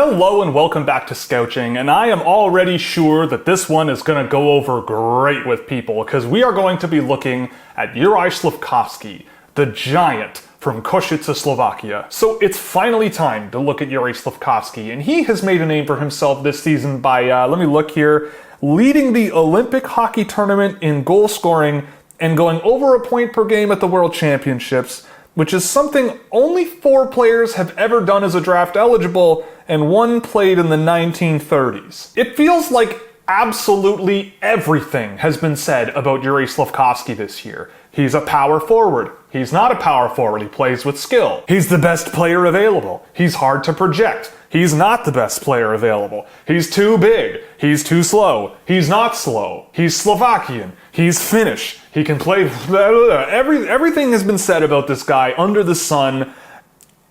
Hello and welcome back to Scouching, and I am already sure that this one is going to go over great with people because we are going to be looking at Juraj Slafkovsky, the giant from Košice, Slovakia. So it's finally time to look at Juraj Slafkovsky, and he has made a name for himself this season by, let me look here, leading the Olympic hockey tournament in goal scoring and going over a point per game at the World Championships, which is something only 4 players have ever done as a draft eligible, and 1 played in the 1930s. It feels like absolutely everything has been said about Juraj Slafkovsky this year. He's a power forward. He's not a power forward. He plays with skill. He's the best player available. He's hard to project. He's not the best player available. He's too big. He's too slow. He's not slow. He's Slovakian. He's Finnish. He can play... Everything has been said about this guy under the sun,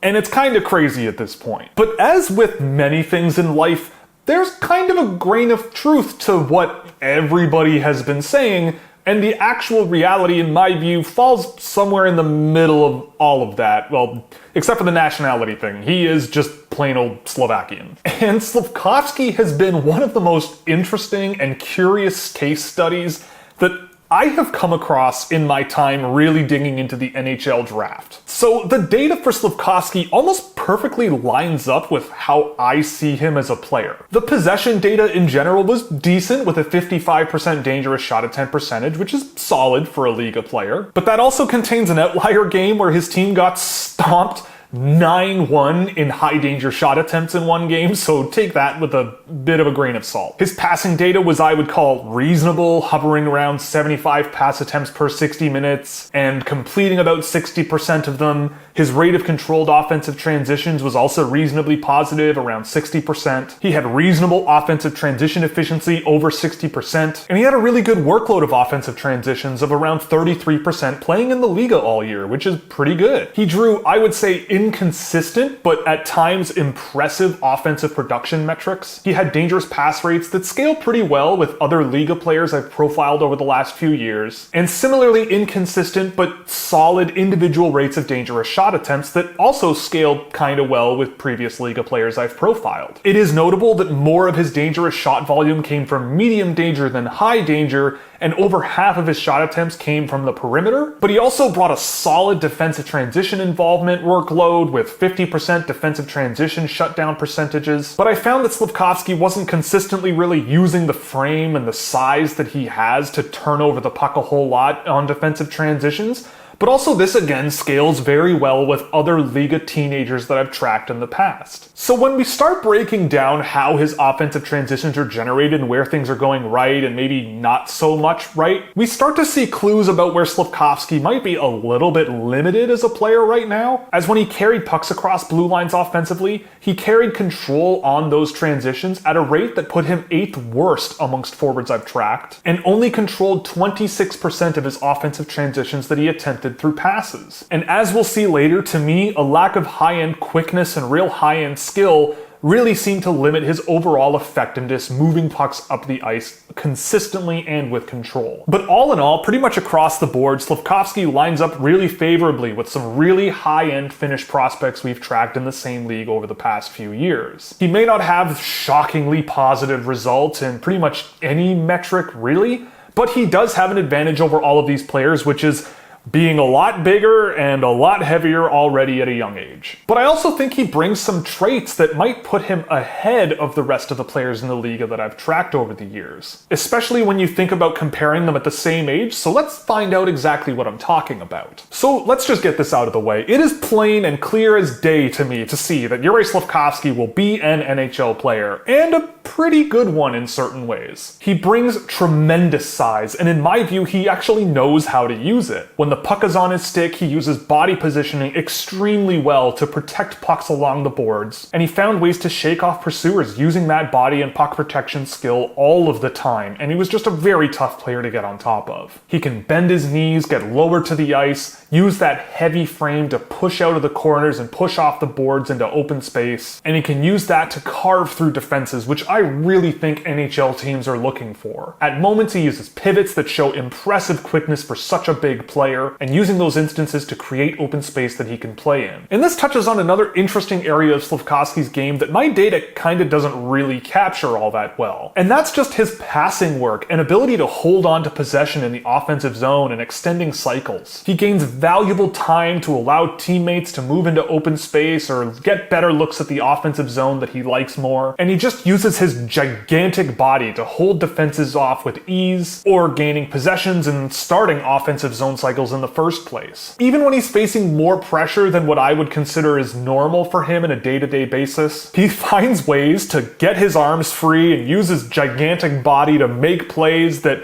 and it's kind of crazy at this point. But as with many things in life, there's kind of a grain of truth to what everybody has been saying, and the actual reality, in my view, falls somewhere in the middle of all of that. Well, except for the nationality thing. He is just plain old Slovakian. And Slafkovsky has been one of the most interesting and curious case studies that I have come across in my time really digging into the NHL Draft. So the data for Slafkovsky almost perfectly lines up with how I see him as a player. The possession data in general was decent with a 55% dangerous shot attempt percentage, which is solid for a Liiga player. But that also contains an outlier game where his team got stomped 9-1 in high danger shot attempts in one game, so take that with a bit of a grain of salt. His passing data was, I would call, reasonable, hovering around 75 pass attempts per 60 minutes and completing about 60% of them. His rate of controlled offensive transitions was also reasonably positive, around 60%. He had reasonable offensive transition efficiency, over 60%, and he had a really good workload of offensive transitions of around 33% playing in the Liiga all year, which is pretty good. He drew, I would say, inconsistent, but at times impressive offensive production metrics. He had dangerous pass rates that scale pretty well with other Liiga players I've profiled over the last few years, and similarly inconsistent but solid individual rates of dangerous shot attempts that also scaled kinda well with previous Liiga players I've profiled. It is notable that more of his dangerous shot volume came from medium danger than high danger, and over half of his shot attempts came from the perimeter, but he also brought a solid defensive transition involvement workload with 50% defensive transition shutdown percentages. But I found that Slafkovsky wasn't consistently really using the frame and the size that he has to turn over the puck a whole lot on defensive transitions. But also this again scales very well with other Liiga teenagers that I've tracked in the past. So when we start breaking down how his offensive transitions are generated and where things are going right and maybe not so much right, we start to see clues about where Slafkovsky might be a little bit limited as a player right now. As when he carried pucks across blue lines offensively, he carried control on those transitions at a rate that put him 8th worst amongst forwards I've tracked, and only controlled 26% of his offensive transitions that he attempted through passes. And as we'll see later, to me, a lack of high-end quickness and real high-end skill really seemed to limit his overall effectiveness moving pucks up the ice consistently and with control. But all in all, pretty much across the board, Slafkovsky lines up really favorably with some really high-end Finnish prospects we've tracked in the same league over the past few years. He may not have shockingly positive results in pretty much any metric really, but he does have an advantage over all of these players, which is being a lot bigger and a lot heavier already at a young age. But I also think he brings some traits that might put him ahead of the rest of the players in the Liiga that I've tracked over the years, especially when you think about comparing them at the same age, so let's find out exactly what I'm talking about. So let's just get this out of the way. It is plain and clear as day to me to see that Juraj Slafkovsky will be an NHL player, and a pretty good one in certain ways. He brings tremendous size, and in my view, he actually knows how to use it. When the puck is on his stick, he uses body positioning extremely well to protect pucks along the boards, and he found ways to shake off pursuers using that body and puck protection skill all of the time, and he was just a very tough player to get on top of. He can bend his knees, get lower to the ice, use that heavy frame to push out of the corners and push off the boards into open space, and he can use that to carve through defenses, which I I really think NHL teams are looking for. At moments he uses pivots that show impressive quickness for such a big player, and using those instances to create open space that he can play in. And this touches on another interesting area of Slafkovsky's game that my data kinda doesn't really capture all that well. And that's just his passing work and ability to hold on to possession in the offensive zone and extending cycles. He gains valuable time to allow teammates to move into open space or get better looks at the offensive zone that he likes more, and he just uses his gigantic body to hold defenses off with ease, or gaining possessions and starting offensive zone cycles in the first place. Even when he's facing more pressure than what I would consider is normal for him in a day-to-day basis, he finds ways to get his arms free and use his gigantic body to make plays that,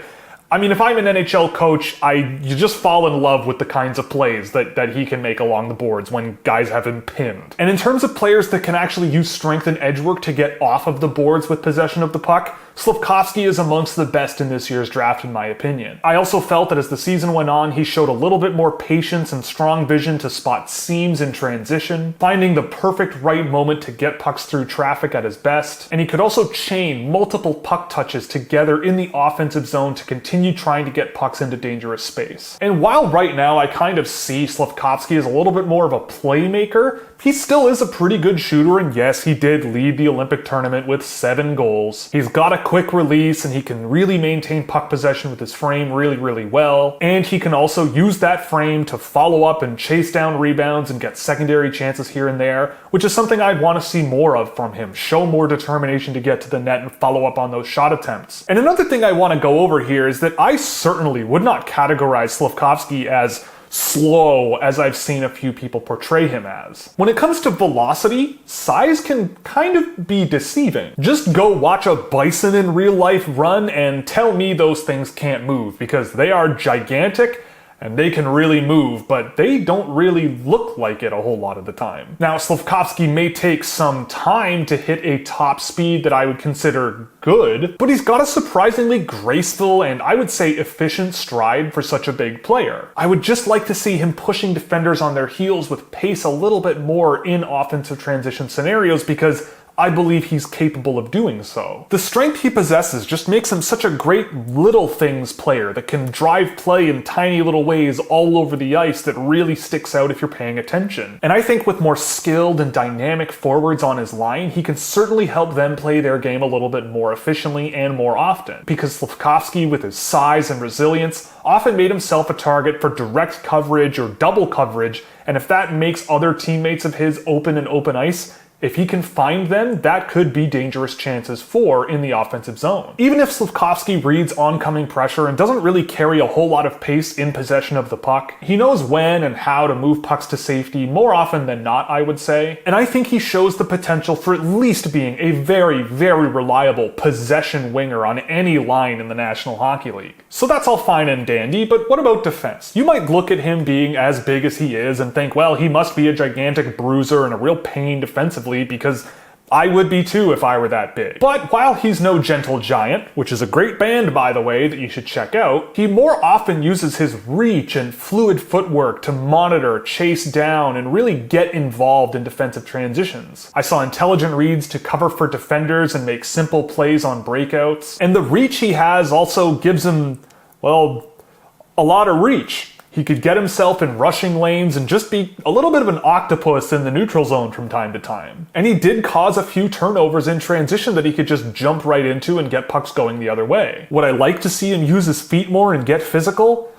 I mean, if I'm an NHL coach, you just fall in love with the kinds of plays that he can make along the boards when guys have him pinned. And in terms of players that can actually use strength and edge work to get off of the boards with possession of the puck, Slafkovsky is amongst the best in this year's draft in my opinion. I also felt that as the season went on, he showed a little bit more patience and strong vision to spot seams in transition, finding the perfect right moment to get pucks through traffic at his best, and he could also chain multiple puck touches together in the offensive zone to continue trying to get pucks into dangerous space. And while right now I kind of see Slafkovsky as a little bit more of a playmaker, he still is a pretty good shooter, and yes, he did lead the Olympic tournament with 7 goals. He's got a quick release, and he can really maintain puck possession with his frame really, really well. And he can also use that frame to follow up and chase down rebounds and get secondary chances here and there, which is something I'd want to see more of from him. Show more determination to get to the net and follow up on those shot attempts. And another thing I want to go over here is that I certainly would not categorize Slafkovsky as slow as I've seen a few people portray him as. When it comes to velocity, size can kind of be deceiving. Just go watch a bison in real life run and tell me those things can't move, because they are gigantic and they can really move, but they don't really look like it a whole lot of the time. Now, Slafkovsky may take some time to hit a top speed that I would consider good, but he's got a surprisingly graceful and I would say efficient stride for such a big player. I would just like to see him pushing defenders on their heels with pace a little bit more in offensive transition scenarios, because I believe he's capable of doing so. The strength he possesses just makes him such a great little things player that can drive play in tiny little ways all over the ice that really sticks out if you're paying attention. And I think with more skilled and dynamic forwards on his line, he can certainly help them play their game a little bit more efficiently and more often, because Slafkovsky, with his size and resilience, often made himself a target for direct coverage or double coverage, and if that makes other teammates of his open in open ice, if he can find them, that could be dangerous chances for in the offensive zone. Even if Slafkovsky reads oncoming pressure and doesn't really carry a whole lot of pace in possession of the puck, he knows when and how to move pucks to safety more often than not, I would say. And I think he shows the potential for at least being a very, very reliable possession winger on any line in the National Hockey League. So that's all fine and dandy, but what about defense? You might look at him being as big as he is and think, well, he must be a gigantic bruiser and a real pain defensively, because I would be too if I were that big. But while he's no Gentle Giant, which is a great band by the way that you should check out, he more often uses his reach and fluid footwork to monitor, chase down, and really get involved in defensive transitions. I saw intelligent reads to cover for defenders and make simple plays on breakouts. And the reach he has also gives him, well, a lot of reach. He could get himself in rushing lanes and just be a little bit of an octopus in the neutral zone from time to time. And he did cause a few turnovers in transition that he could just jump right into and get pucks going the other way. Would I like to see him use his feet more and get physical?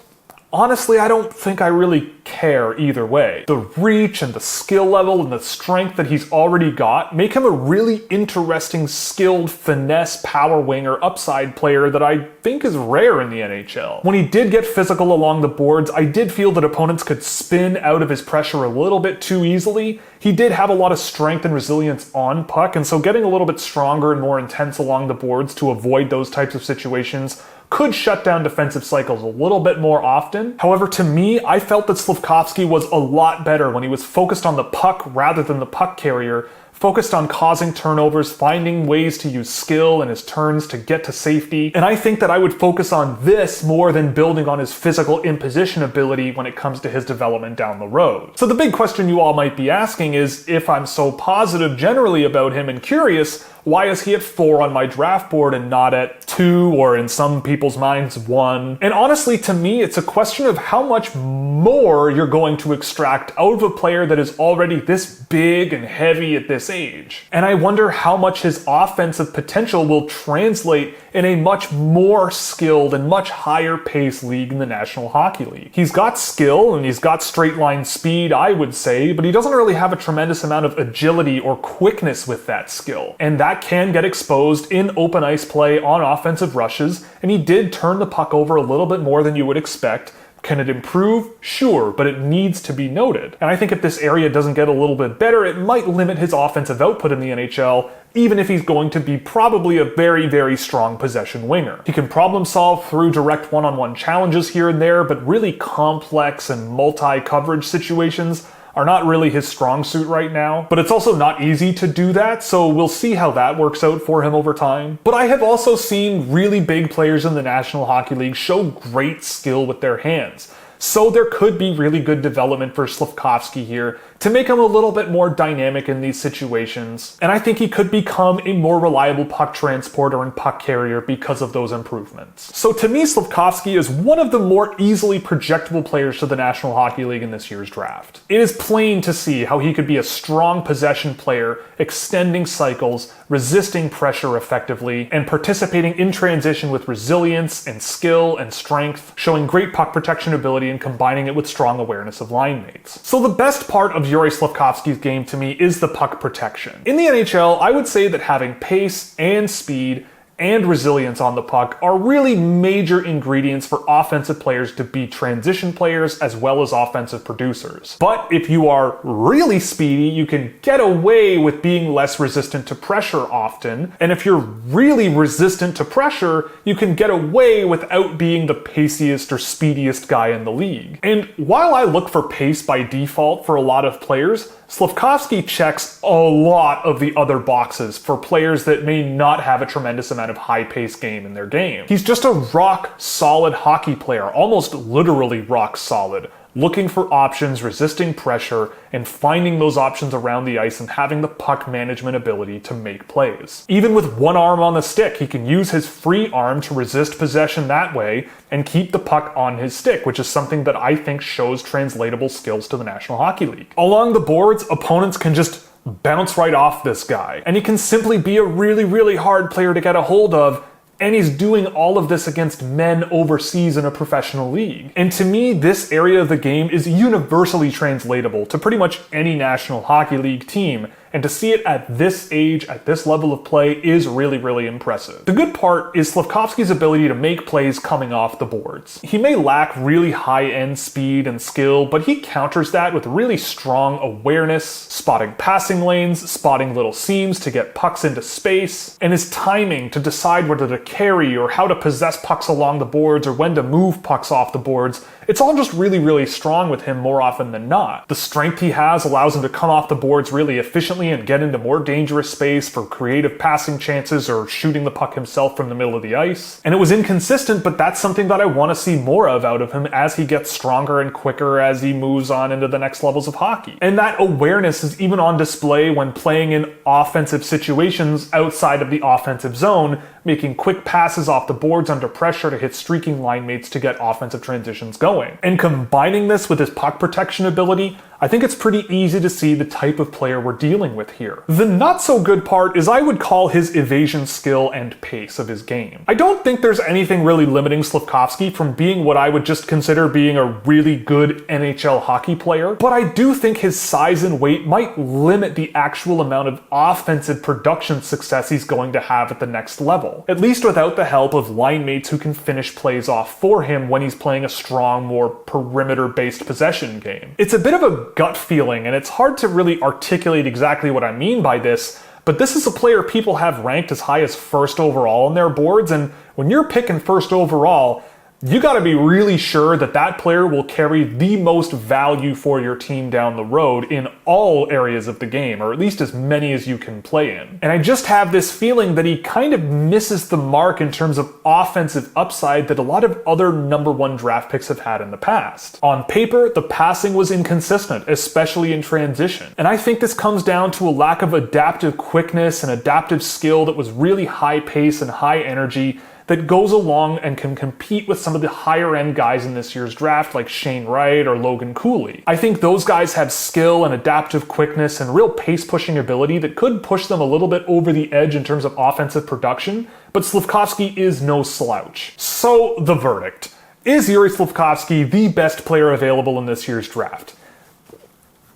Honestly, I don't think I really care either way. The reach and the skill level and the strength that he's already got make him a really interesting, skilled, finesse power winger upside player that I think is rare in the NHL. When he did get physical along the boards, I did feel that opponents could spin out of his pressure a little bit too easily. He did have a lot of strength and resilience on puck, and so getting a little bit stronger and more intense along the boards to avoid those types of situations could shut down defensive cycles a little bit more often. However, to me, I felt that Slafkovsky was a lot better when he was focused on the puck rather than the puck carrier, focused on causing turnovers, finding ways to use skill and his turns to get to safety. And I think that I would focus on this more than building on his physical imposition ability when it comes to his development down the road. So the big question you all might be asking is, if I'm so positive generally about him and curious, Why is he at 4 on my draft board and not at 2 or in some people's minds 1? And honestly, to me, it's a question of how much more you're going to extract out of a player that is already this big and heavy at this age. And I wonder how much his offensive potential will translate in a much more skilled and much higher paced league in the National Hockey League. He's got skill and he's got straight line speed, I would say, but he doesn't really have a tremendous amount of agility or quickness with that skill. And that can get exposed in open ice play on offensive rushes, and he did turn the puck over a little bit more than you would expect. Can it improve? Sure, but it needs to be noted. And I think if this area doesn't get a little bit better, it might limit his offensive output in the NHL, even if he's going to be probably a very, very strong possession winger. He can problem solve through direct one-on-one challenges here and there, but really complex and multi-coverage situations are not really his strong suit right now. But it's also not easy to do that, so we'll see how that works out for him over time. But I have also seen really big players in the National Hockey League show great skill with their hands. So there could be really good development for Slafkovsky here to make him a little bit more dynamic in these situations. And I think he could become a more reliable puck transporter and puck carrier because of those improvements. So to me, Slafkovsky is one of the more easily projectable players to the National Hockey League in this year's draft. It is plain to see how he could be a strong possession player, extending cycles, resisting pressure effectively, and participating in transition with resilience and skill and strength, showing great puck protection ability and combining it with strong awareness of line mates. So the best part of Juraj Slafkovsky's game to me is the puck protection. In the NHL, I would say that having pace and speed and resilience on the puck are really major ingredients for offensive players to be transition players as well as offensive producers. But if you are really speedy, you can get away with being less resistant to pressure often. And if you're really resistant to pressure, you can get away without being the paciest or speediest guy in the league. And while I look for pace by default for a lot of players, Slafkovsky checks a lot of the other boxes for players that may not have a tremendous amount of high-paced game in their game. He's just a rock-solid hockey player, almost literally rock-solid, looking for options, resisting pressure, and finding those options around the ice and having the puck management ability to make plays. Even with one arm on the stick, he can use his free arm to resist possession that way and keep the puck on his stick, which is something that I think shows translatable skills to the National Hockey League. Along the boards, opponents can just bounce right off this guy, and he can simply be a really, really hard player to get a hold of. And he's doing all of this against men overseas in a professional league. And to me, this area of the game is universally translatable to pretty much any National Hockey League team. And to see it at this age, at this level of play, is really, really impressive. The good part is Slafkovsky's ability to make plays coming off the boards. He may lack really high-end speed and skill, but he counters that with really strong awareness, spotting passing lanes, spotting little seams to get pucks into space, and his timing to decide whether to carry or how to possess pucks along the boards or when to move pucks off the boards. It's all just really, really strong with him more often than not. The strength he has allows him to come off the boards really efficiently and get into more dangerous space for creative passing chances or shooting the puck himself from the middle of the ice. And it was inconsistent, but that's something that I want to see more of out of him as he gets stronger and quicker as he moves on into the next levels of hockey. And that awareness is even on display when playing in offensive situations outside of the offensive zone, making quick passes off the boards under pressure to hit streaking line mates to get offensive transitions going. And combining this with his puck protection ability, I think it's pretty easy to see the type of player we're dealing with here. The not so good part is I would call his evasion skill and pace of his game. I don't think there's anything really limiting Slafkovsky from being what I would just consider being a really good NHL hockey player, but I do think his size and weight might limit the actual amount of offensive production success he's going to have at the next level, at least without the help of line mates who can finish plays off for him when he's playing a strong, more perimeter-based possession game. It's a bit of a gut feeling, and it's hard to really articulate exactly what I mean by this, but this is a player people have ranked as high as first overall on their boards, and when you're picking first overall, you got to be really sure that that player will carry the most value for your team down the road in all areas of the game, or at least as many as you can play in. And I just have this feeling that he kind of misses the mark in terms of offensive upside that a lot of other number one draft picks have had in the past. On paper, the passing was inconsistent, especially in transition. And I think this comes down to a lack of adaptive quickness and adaptive skill that was really high pace and high energy that goes along and can compete with some of the higher end guys in this year's draft like Shane Wright or Logan Cooley. I think those guys have skill and adaptive quickness and real pace pushing ability that could push them a little bit over the edge in terms of offensive production, but Slafkovsky is no slouch. So the verdict. Is Juraj Slafkovsky the best player available in this year's draft?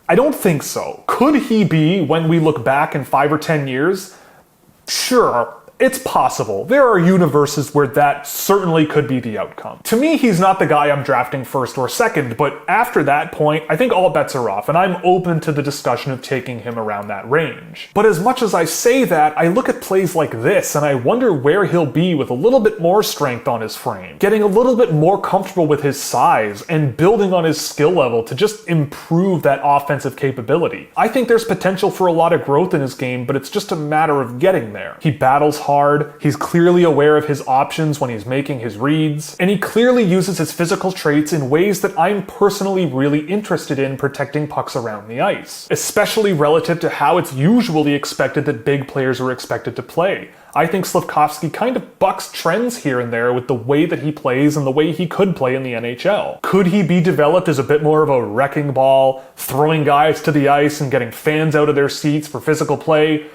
I don't think so. Could he be when we look back in 5 or 10 years? Sure. It's possible. There are universes where that certainly could be the outcome. To me, he's not the guy I'm drafting first or second, but after that point, I think all bets are off, and I'm open to the discussion of taking him around that range. But as much as I say that, I look at plays like this, and I wonder where he'll be with a little bit more strength on his frame, getting a little bit more comfortable with his size, and building on his skill level to just improve that offensive capability. I think there's potential for a lot of growth in his game, but it's just a matter of getting there. He battles hard, he's clearly aware of his options when he's making his reads, and he clearly uses his physical traits in ways that I'm personally really interested in protecting pucks around the ice, especially relative to how it's usually expected that big players are expected to play. I think Slafkovsky kind of bucks trends here and there with the way that he plays and the way he could play in the NHL. Could he be developed as a bit more of a wrecking ball, throwing guys to the ice and getting fans out of their seats for physical play?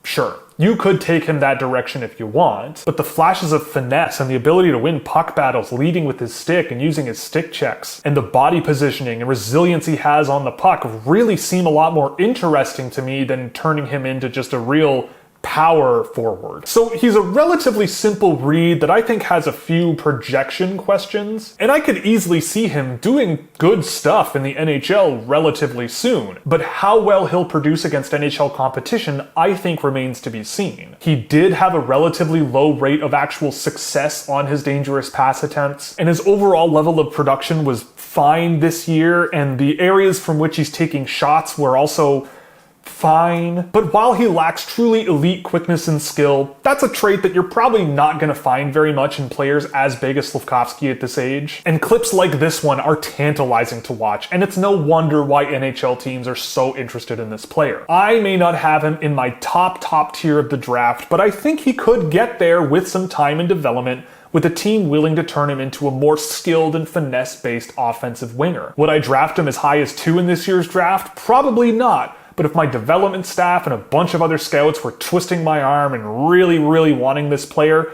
Sure. You could take him that direction if you want, but the flashes of finesse and the ability to win puck battles leading with his stick and using his stick checks, and the body positioning and resilience he has on the puck really seem a lot more interesting to me than turning him into just a real power forward. So he's a relatively simple read that I think has a few projection questions, and I could easily see him doing good stuff in the NHL relatively soon. But how well he'll produce against NHL competition, I think remains to be seen. He did have a relatively low rate of actual success on his dangerous pass attempts, and his overall level of production was fine this year, and the areas from which he's taking shots were also fine. But while he lacks truly elite quickness and skill, that's a trait that you're probably not going to find very much in players as big as Slafkovsky at this age. And clips like this one are tantalizing to watch, and it's no wonder why NHL teams are so interested in this player. I may not have him in my top tier of the draft, but I think he could get there with some time and development, with a team willing to turn him into a more skilled and finesse-based offensive winger. Would I draft him as high as 2 in this year's draft? Probably not. But if my development staff and a bunch of other scouts were twisting my arm and really wanting this player,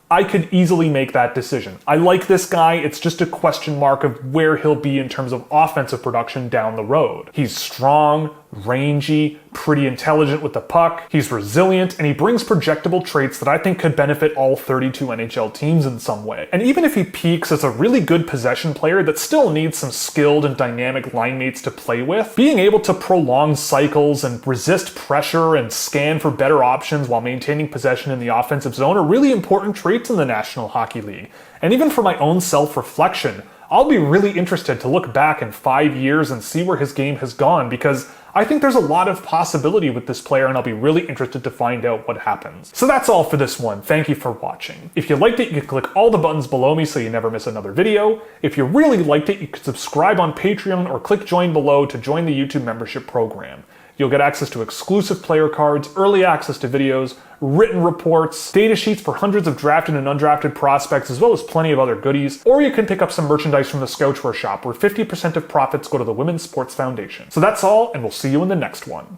I could easily make that decision. I like this guy, it's just a question mark of where he'll be in terms of offensive production down the road. He's strong, rangy, pretty intelligent with the puck, he's resilient, and he brings projectable traits that I think could benefit all 32 NHL teams in some way. And even if he peaks as a really good possession player that still needs some skilled and dynamic line mates to play with, being able to prolong cycles and resist pressure and scan for better options while maintaining possession in the offensive zone are really important traits in the National Hockey League. And even for my own self-reflection, I'll be really interested to look back in 5 years and see where his game has gone, because I think there's a lot of possibility with this player, and I'll be really interested to find out what happens. So that's all for this one. Thank you for watching. If you liked it, you can click all the buttons below me so you never miss another video. If you really liked it, you could subscribe on Patreon or click join below to join the YouTube membership program. You'll get access to exclusive player cards, early access to videos, written reports, data sheets for hundreds of drafted and undrafted prospects, as well as plenty of other goodies, or you can pick up some merchandise from the Scouchwear shop, where 50% of profits go to the Women's Sports Foundation. So that's all, and we'll see you in the next one.